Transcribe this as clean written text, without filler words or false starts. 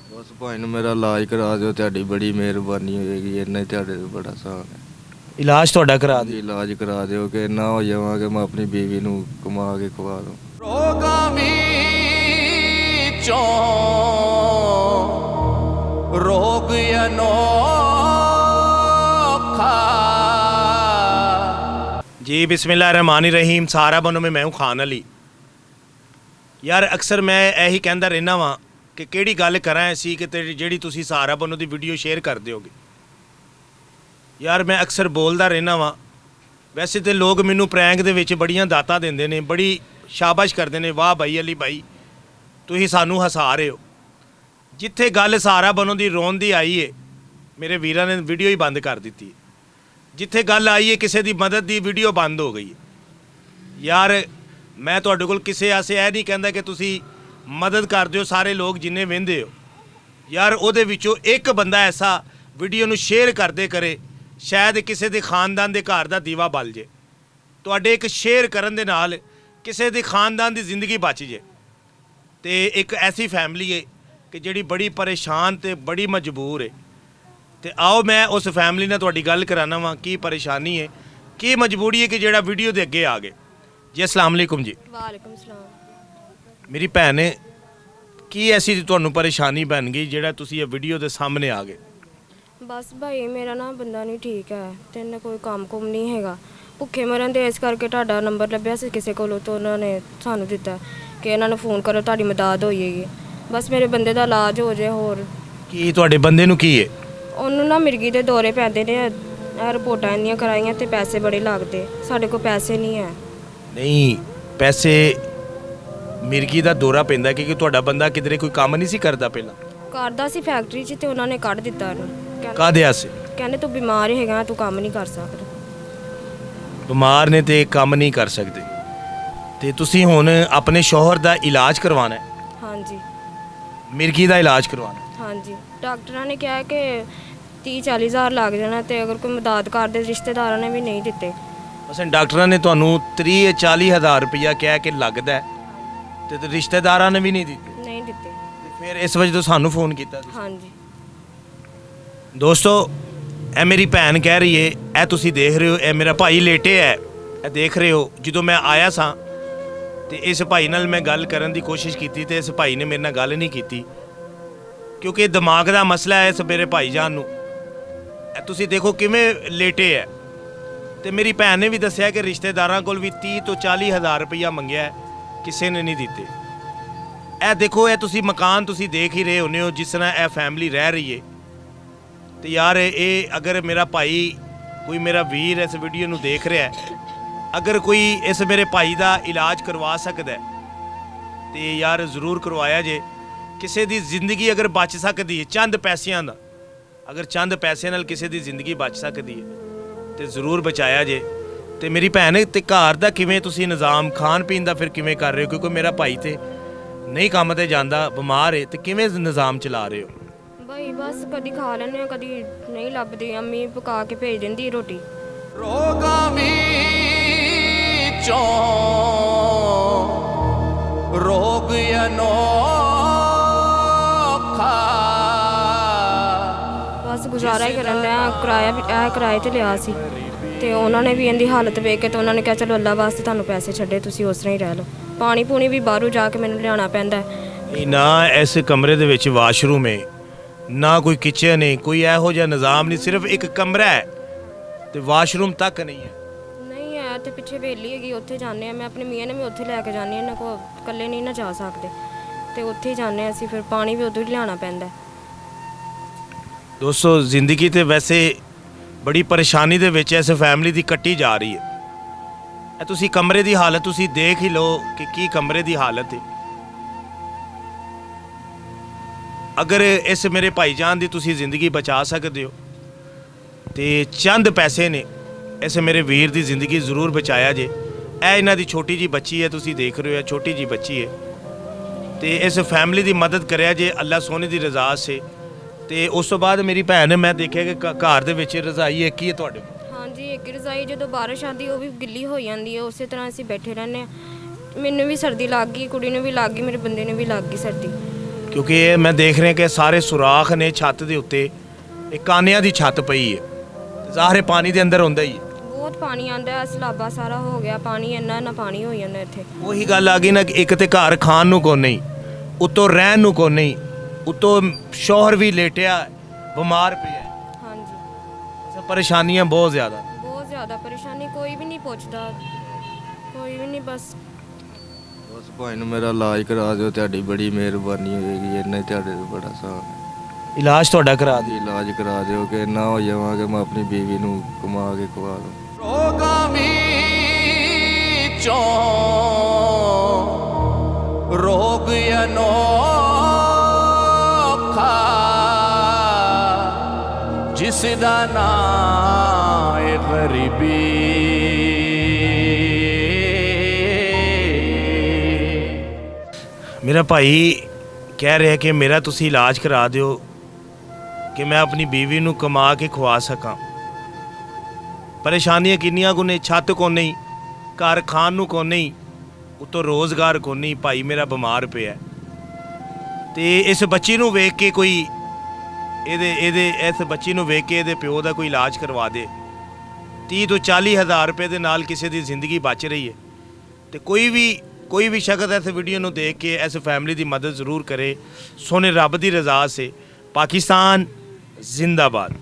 बस भाई ने मेरा इलाज करा दो, ਤੁਹਾਡੀ बड़ी मेहरबानी होएगी। इन्ना ही ਤੁਹਾਡੇ ਤੇ बड़ा एहसान है। ਇਲਾਜ ਤੁਹਾਡਾ ਕਰਾ जी ਦਿਓ। इलाज करा ਦਿਓ ਕਿ ਇੰਨਾ ਹੋ ਜਾਵਾਂ ਕਿ ਮੈਂ ਆਪਣੀ बीवी ਨੂੰ ਕਮਾ ਕੇ ਖਵਾ ਦਵਾਂ। ਰੋਗਾਂ ਵਿੱਚੋਂ ਰੋਗ अनोखा। जी बिस्मिल्लाहिर्रहमानिर्रहीम। सारा बनो में हूँ खान अली। यार अक्सर मैं यही कहता रहना वा कि किहड़ी गल करा ऐसी कि जिहड़ी तुसीं सारा बनो की वीडियो शेयर कर दोगे। यार मैं अक्सर बोलता रहना वा। वैसे तो लोग मैनू प्रैंक दे विच बड़ियां दातां दिंदे ने, बड़ी शाबाश करते हैं, वाह भाई अली भाई तुसीं सानू हसा रहे हो। जिथे गल सारा बनो की रोन की आई है, मेरे वीरां ने वीडियो ही बंद कर दी है। जिथे गल आई है किसी की मदद की वीडियो बंद हो गई है। यार मैं तुहाडे कोल किसी आसे यह नहीं कहता कि तुसी मदद कर दिओ सारे लोग जिन्ने वेंदे हो। यार उहदे विचों एक बंदा ऐसा वीडियो नूं शेयर करदे करे, शायद किसी के खानदान के घर का दीवा बल जे। तुहाडे एक शेयर करन दे नाल किसी के खानदान की जिंदगी बच जे। तो एक ऐसी फैमिली है कि जिहड़ी बड़ी परेशान तो बड़ी मजबूर है। तो आओ मैं उस फैमिली ने तुहाडी गल कराना वा की परेशानी है, की मजबूरी है कि जेड़ा वीडियो दे अगे आ गए। जी अस्सलाम वालेकुम जी। वालेकुम सलाम। मेरी भैन की ऐसी तुहानू परेशानी बन गई जेड़ा तुसी ये वीडियो के सामने आ गए। बस भाई मेरा ना बंदा नहीं ठीक है ते इन्हें कोई काम कुम नहीं हैगा। भुखे मरन दे इस करके तुहाडा नंबर लभ्या सी किसी कोलों, तो उन्होंने सानू दिता कि इन्हां नूं फोन करो तुहाडी मदद हो जाएगी। बस मेरे बंदे दा इलाज हो जाए। होर की तुहाडे बंदे नू की है? ਉਹਨੂੰ ਨਾ ਮਿਰਗੀ ਦੇ ਦੌਰੇ ਪੈਂਦੇ ਨੇ। ਇਹ ਰਿਪੋਰਟਾਂ ਇੰਨੀਆਂ ਕਰਾਈਆਂ ਤੇ ਪੈਸੇ ਬੜੇ ਲੱਗਦੇ। ਸਾਡੇ ਕੋਲ ਪੈਸੇ ਨਹੀਂ ਹੈ। नहीं पैसे मिर्गी ਦਾ ਦੌਰਾ ਪੈਂਦਾ क्योंकि ਤੁਹਾਡਾ ਬੰਦਾ ਕਿਧਰੇ ਕੋਈ ਕੰਮ ਨਹੀਂ ਸੀ ਕਰਦਾ ਪਹਿਲਾਂ। ਕਰਦਾ ਸੀ ਫੈਕਟਰੀ 'ਚ ਤੇ ਉਹਨਾਂ ਨੇ ਕੱਢ ਦਿੱਤਾ ਇਹਨੂੰ। ਕਾਹਦੇ ਆਸੇ? ਕਹਿੰਦੇ ਤੂੰ ਬਿਮਾਰ ਹੈਗਾ, ਤੂੰ ਕੰਮ ਨਹੀਂ ਕਰ ਸਕਦਾ। ਬਿਮਾਰ ਨੇ ਤੇ ਕੰਮ ਨਹੀਂ ਕਰ ਸਕਦੇ। ਤੇ ਤੁਸੀਂ ਹੁਣ ਆਪਣੇ ਸ਼ੌਹਰ ਦਾ ਇਲਾਜ ਕਰਵਾਉਣਾ ਹੈ? ਹਾਂਜੀ ਮਿਰਗੀ ਦਾ ਇਲਾਜ ਕਰਵਾਉਣਾ ਹੈ। ਹਾਂਜੀ ਡਾਕਟਰਾਂ ਨੇ ਕਿਹਾ ਕਿ 30-40 ਹਜ਼ਾਰ ਲੱਗ ਜਾਣਾ ਤੇ ਅਗਰ ਕੋਈ ਮਦਦ ਕਰਦੇ ਰਿਸ਼ਤੇਦਾਰਾਂ ਨੇ ਵੀ ਨਹੀਂ ਦਿੱਤੇ। ਅਸਾਂ ਡਾਕਟਰਾਂ ਨੇ ਤੁਹਾਨੂੰ 30-40 ਹਜ਼ਾਰ ਰੁਪਇਆ ਕਹਿ ਕੇ ਲੱਗਦਾ ਹੈ ਤੇ ਰਿਸ਼ਤੇਦਾਰਾਂ ਨੇ ਵੀ ਨਹੀਂ ਦਿੱਤੇ। ਨਹੀਂ ਦਿੱਤੇ। ਤੇ ਫਿਰ ਇਸ ਵਜ੍ਹਾ ਤੋਂ ਸਾਨੂੰ ਫੋਨ ਕੀਤਾ ਤੁਸੀਂ। ਹਾਂਜੀ ਦੋਸਤੋ ਇਹ ਮੇਰੀ ਭੈਣ ਕਹਿ ਰਹੀ ਹੈ, ਇਹ ਤੁਸੀਂ ਦੇਖ ਰਹੇ ਹੋ, ਇਹ ਮੇਰਾ ਭਾਈ ਲੇਟੇ ਹੈ, ਇਹ ਦੇਖ ਰਹੇ ਹੋ। ਜਦੋਂ ਮੈਂ ਆਇਆ ਸਾਂ ਤੇ ਇਸ ਭਾਈ ਨਾਲ ਮੈਂ ਗੱਲ ਕਰਨ ਦੀ ਕੋਸ਼ਿਸ਼ ਕੀਤੀ ਤੇ ਇਸ ਭਾਈ ਨੇ ਮੇਰੇ ਨਾਲ ਗੱਲ ਨਹੀਂ ਕੀਤੀ ਕਿਉਂਕਿ ਦਿਮਾਗ ਦਾ ਮਸਲਾ ਹੈ ਇਸ ਮੇਰੇ ਭਾਈਜਾਨ ਨੂੰ। ਇਹ ਤੁਸੀਂ ਦੇਖੋ ਕਿਵੇਂ ਲੇਟੇ ਹੈ। ਤੇ ਮੇਰੀ ਭੈਣ ਨੇ ਵੀ ਦੱਸਿਆ ਕਿ ਰਿਸ਼ਤੇਦਾਰਾਂ ਕੋਲ ਵੀ 30 ਤੋਂ 40 ਹਜ਼ਾਰ ਰੁਪਈਆ ਮੰਗਿਆ, ਕਿਸੇ ਨੇ ਨਹੀਂ ਦਿੱਤੇ। ਇਹ ਦੇਖੋ, ਇਹ ਤੁਸੀਂ ਮਕਾਨ ਤੁਸੀਂ ਦੇਖ ਹੀ ਰਹੇ ਹੁੰਦੇ ਹੋ ਜਿਸ ਤਰ੍ਹਾਂ ਇਹ ਫੈਮਿਲੀ ਰਹਿ ਰਹੀ ਹੈ। ਤੇ ਯਾਰ ਇਹ ਅਗਰ ਮੇਰਾ ਭਾਈ ਕੋਈ ਮੇਰਾ ਵੀਰ ਇਸ ਵੀਡੀਓ ਨੂੰ ਦੇਖ ਰਿਹਾ ਹੈ, ਅਗਰ ਕੋਈ ਇਸ ਮੇਰੇ ਭਾਈ ਦਾ ਇਲਾਜ ਕਰਵਾ ਸਕਦਾ ਹੈ ਤੇ ਯਾਰ ਜ਼ਰੂਰ ਕਰਵਾਇਆ ਜੇ। ਕਿਸੇ ਦੀ ਜ਼ਿੰਦਗੀ ਅਗਰ ਬਚ ਸਕਦੀ ਹੈ ਚੰਦ ਪੈਸਿਆਂ ਦਾ, ਅਗਰ ਚੰਦ ਪੈਸਿਆਂ ਨਾਲ ਕਿਸੇ ਦੀ ਜ਼ਿੰਦਗੀ ਬਚ ਸਕਦੀ ਹੈ ਤੇ ਜ਼ਰੂਰ ਬਚਾਇਆ ਜੇ। ਤੇ ਮੇਰੀ ਭੈਣ ਤੇ ਘਰ ਦਾ ਕਿਵੇਂ ਤੁਸੀਂ ਨਿਜ਼ਾਮ ਖਾਣ ਪੀਣ ਦਾ ਫਿਰ ਕਿਵੇਂ ਕਰ ਰਹੇ ਹੋ? ਕਿਉਂਕਿ ਮੇਰਾ ਭਾਈ ਤੇ ਨਹੀਂ ਕੰਮ ਤੇ ਜਾਂਦਾ, ਬਿਮਾਰ ਹੈ, ਤੇ ਕਿਵੇਂ ਨਿਜ਼ਾਮ ਚਲਾ ਰਹੇ ਹੋ? ਭਾਈ ਬਸ ਕਦੀ ਖਾ ਲੈਂਦੇ ਹਾਂ, ਕਦੀ ਨਹੀਂ ਲੱਭਦੀ। ਅੰਮੀ ਪਕਾ ਕੇ ਭੇਜ ਦਿੰਦੀ ਰੋਟੀ। ਰੋਗਾਂ ਵਿੱਚੋਂ ਰੋਗ ਅਨੋਖਾ। ਬਸ ਗੁਜ਼ਾਰਾ ਹੀ ਕਰਨ ਲਿਆ। ਕਿਰਾਇਆ ਵੀ ਕਿਰਾਏ ਤੇ ਲਿਆ ਸੀ ਤੇ ਉਹਨਾਂ ਨੇ ਵੀ ਇਹਦੀ ਹਾਲਤ ਵੇਖ ਕੇ ਤੇ ਉਹਨਾਂ ਨੇ ਕਿਹਾ ਚਲੋ ਅੱਲਾ ਵਾਸਤੇ ਤੁਹਾਨੂੰ ਪੈਸੇ ਛੱਡੇ, ਤੁਸੀਂ ਉਸ ਤਰ੍ਹਾਂ ਹੀ ਰਹਿ ਲਓ। ਪਾਣੀ ਪੂਣੀ ਵੀ ਬਾਹਰੋਂ ਜਾ ਕੇ ਮੈਨੂੰ ਲਿਆਉਣਾ ਪੈਂਦਾ। ਨਾ ਇਸ ਕਮਰੇ ਦੇ ਵਿੱਚ ਵਾਸ਼ਰੂਮ ਹੈ, ਨਾ ਕੋਈ ਕਿਚਨ ਹੈ, ਕੋਈ ਇਹੋ ਜਿਹਾ ਨਿਜ਼ਾਮ ਨਹੀਂ। ਸਿਰਫ ਇੱਕ ਕਮਰਾ ਹੈ ਤੇ ਵਾਸ਼ਰੂਮ ਤੱਕ ਨਹੀਂ ਹੈ। ਨਹੀਂ ਹੈ ਤੇ ਪਿੱਛੇ ਵੇਲੀ ਹੈਗੀ, ਉੱਥੇ ਜਾਂਦੇ ਆ। ਮੈਂ ਆਪਣੇ ਮੀਆਂ ਨੇ ਵੀ ਉੱਥੇ ਲੈ ਕੇ ਜਾਂਦੀ ਹਾਂ। ਇਹਨਾਂ ਕੋਲ ਇਕੱਲੇ ਨਹੀਂ ਨਾ ਜਾ ਸਕਦੇ ਤੇ ਉੱਥੇ ਹੀ ਜਾਂਦੇ ਹਾਂ ਅਸੀਂ। ਫਿਰ ਪਾਣੀ ਵੀ ਉਦੋਂ ਹੀ ਲਿਆਉਣਾ ਪੈਂਦਾ। ਦੋਸਤੋ ਜ਼ਿੰਦਗੀ ਤੇ ਵੈਸੇ ਬੜੀ ਪਰੇਸ਼ਾਨੀ ਦੇ ਵਿੱਚ ਇਸ ਫੈਮਿਲੀ ਦੀ ਕੱਟੀ ਜਾ ਰਹੀ ਹੈ। ਇਹ ਤੁਸੀਂ ਕਮਰੇ ਦੀ ਹਾਲਤ ਤੁਸੀਂ ਦੇਖ ਹੀ ਲਓ ਕਿ ਕੀ ਕਮਰੇ ਦੀ ਹਾਲਤ ਹੈ। ਅਗਰ ਇਸ ਮੇਰੇ ਭਾਈਜਾਨ ਦੀ ਤੁਸੀਂ ਜ਼ਿੰਦਗੀ ਬਚਾ ਸਕਦੇ ਹੋ ਤੇ ਚੰਦ ਪੈਸੇ ਨੇ ਇਸ ਮੇਰੇ ਵੀਰ ਦੀ ਜ਼ਿੰਦਗੀ ਜ਼ਰੂਰ ਬਚਾਇਆ ਜੇ। ਇਹ ਇਹਨਾਂ ਦੀ ਛੋਟੀ ਜੀ ਬੱਚੀ ਹੈ, ਤੁਸੀਂ ਦੇਖ ਰਹੇ ਹੋ, ਛੋਟੀ ਜੀ ਬੱਚੀ ਹੈ। ਤੇ ਇਸ ਫੈਮਿਲੀ ਦੀ ਮਦਦ ਕਰਿਆ ਜੇ ਅੱਲਾ ਸੋਨੇ ਦੀ ਰਜ਼ਾ ਸੇ। ਤੇ ਉਸ ਤੋਂ ਬਾਅਦ ਮੇਰੀ ਭੈਣ ਨੇ ਮੈਂ ਦੇਖਿਆ ਕਿ ਘਰ ਦੇ ਵਿੱਚ ਰਜ਼ਾਈ ਇੱਕ ਹੀ ਹੈ ਤੁਹਾਡੇ ਕੋਲ। ਹਾਂਜੀ ਇੱਕ ਰਜ਼ਾਈ ਜਦੋਂ ਬਾਰਿਸ਼ ਆਉਂਦੀ ਉਹ ਵੀ ਗਿੱਲੀ ਹੋ ਜਾਂਦੀ ਹੈ। ਉਸੇ ਤਰ੍ਹਾਂ ਅਸੀਂ ਬੈਠੇ ਰਹਿੰਦੇ ਹਾਂ। ਮੈਨੂੰ ਵੀ ਸਰਦੀ ਲੱਗ ਗਈ, ਕੁੜੀ ਨੂੰ ਵੀ ਲੱਗ ਗਈ, ਮੇਰੇ ਬੰਦੇ ਨੂੰ ਵੀ ਲੱਗ ਗਈ ਸਰਦੀ। ਕਿਉਂਕਿ ਇਹ ਮੈਂ ਦੇਖ ਰਿਹਾ ਕਿ ਸਾਰੇ ਸੁਰਾਖ ਨੇ ਛੱਤ ਦੇ ਉੱਤੇ, ਇਹ ਕਾਨਿਆਂ ਦੀ ਛੱਤ ਪਈ ਹੈ, ਜ਼ਾਹਰ ਹੈ ਪਾਣੀ ਦੇ ਅੰਦਰ ਹੁੰਦਾ ਹੀ ਹੈ। ਬਹੁਤ ਪਾਣੀ ਆਂਦਾ ਹੈ, ਸਲਾਬਾ ਸਾਰਾ ਹੋ ਗਿਆ ਪਾਣੀ, ਇੰਨਾ ਪਾਣੀ ਹੋ ਜਾਂਦਾ ਇੱਥੇ। ਉਹੀ ਗੱਲ ਆ ਗਈ ਨਾ ਕਿ ਇੱਕ ਤੇ ਘਰ ਖਾਣ ਨੂੰ ਕੋਈ ਨਹੀਂ, ਉੱਤੋਂ ਰਹਿਣ ਨੂੰ ਕੋਈ ਨਹੀਂ, ਉੱਤੋਂ ਸ਼ੌਹਰ ਵੀ ਲੇਟਿਆ ਬਿਮਾਰ ਪਿਆ। ਹਾਂਜੀ ਸਭ ਪਰੇਸ਼ਾਨੀਆਂ ਬਹੁਤ ਜ਼ਿਆਦਾ। ਬਹੁਤ ਜ਼ਿਆਦਾ ਪਰੇਸ਼ਾਨੀ, ਕੋਈ ਵੀ ਨਹੀਂ ਪੁੱਛਦਾ, ਕੋਈ ਵੀ ਨਹੀਂ। ਬਸ ਭਾਈ ਨੂੰ ਮੇਰਾ ਇਲਾਜ ਕਰਾ ਦਿਓ, ਤੁਹਾਡੀ ਬੜੀ ਮਿਹਰਬਾਨੀ ਹੋਏਗੀ, ਇੰਨਾ ਹੀ ਤੁਹਾਡੇ ਤੋਂ ਬੜਾ ਸਾਥ। ਇਲਾਜ ਤੁਹਾਡਾ ਕਰਾ ਦਿਓ। ਇਲਾਜ ਕਰਾ ਦਿਓ ਕਿ ਇੰਨਾ ਹੋ ਜਾਵਾਂ ਕਿ ਮੈਂ ਆਪਣੀ ਬੀਵੀ ਨੂੰ ਕਮਾ ਕੇ ਖਵਾ ਦਵਾਂ। ਰੋਗਾਂ ਵਿੱਚੋਂ ਰੋਗ ਅਨੋਖਾ, ਜਿਸ ਦਾ ਨਾਂ ਹੈ ਗਰੀਬੀ। ਮੇਰਾ ਭਾਈ ਕਹਿ ਰਿਹਾ ਕਿ ਮੇਰਾ ਤੁਸੀਂ ਇਲਾਜ ਕਰਾ ਦਿਓ ਕਿ ਮੈਂ ਆਪਣੀ ਬੀਵੀ ਨੂੰ ਕਮਾ ਕੇ ਖਵਾ ਸਕਾਂ। ਪਰੇਸ਼ਾਨੀਆਂ ਕਿੰਨੀਆਂ ਕੁ ਨੇ, ਛੱਤ ਕੋ ਨਹੀਂ, ਘਰ ਖਾਣ ਨੂੰ ਕੋ ਨਹੀਂ, ਉੱਤੋਂ ਰੋਜ਼ਗਾਰ ਕੋ ਨਹੀਂ। ਭਾਈ ਮੇਰਾ ਬਿਮਾਰ ਪਿਆ ਤੇ ਇਸ ਬੱਚੀ ਨੂੰ ਵੇਖ ਕੇ ਕੋਈ ਇਸ ਬੱਚੀ ਨੂੰ ਵੇਖ ਕੇ ਇਹਦੇ ਪਿਓ ਦਾ ਕੋਈ ਇਲਾਜ ਕਰਵਾ ਦੇ। 30 ਤੋਂ 40 ਹਜ਼ਾਰ ਰੁਪਏ ਦੇ ਨਾਲ ਕਿਸੇ ਦੀ ਜ਼ਿੰਦਗੀ ਬਚ ਰਹੀ ਹੈ। ਤੇ ਕੋਈ ਵੀ ਸ਼ਖਸ ਇਸ ਵੀਡੀਓ ਨੂੰ ਦੇਖ ਕੇ ਇਸ ਫੈਮਿਲੀ ਦੀ ਮਦਦ ਜ਼ਰੂਰ ਕਰੇ। ਸੋਨੇ ਰੱਬ ਦੀ ਰਜ਼ਾ ਸੇ। ਪਾਕਿਸਤਾਨ ਜ਼ਿੰਦਾਬਾਦ।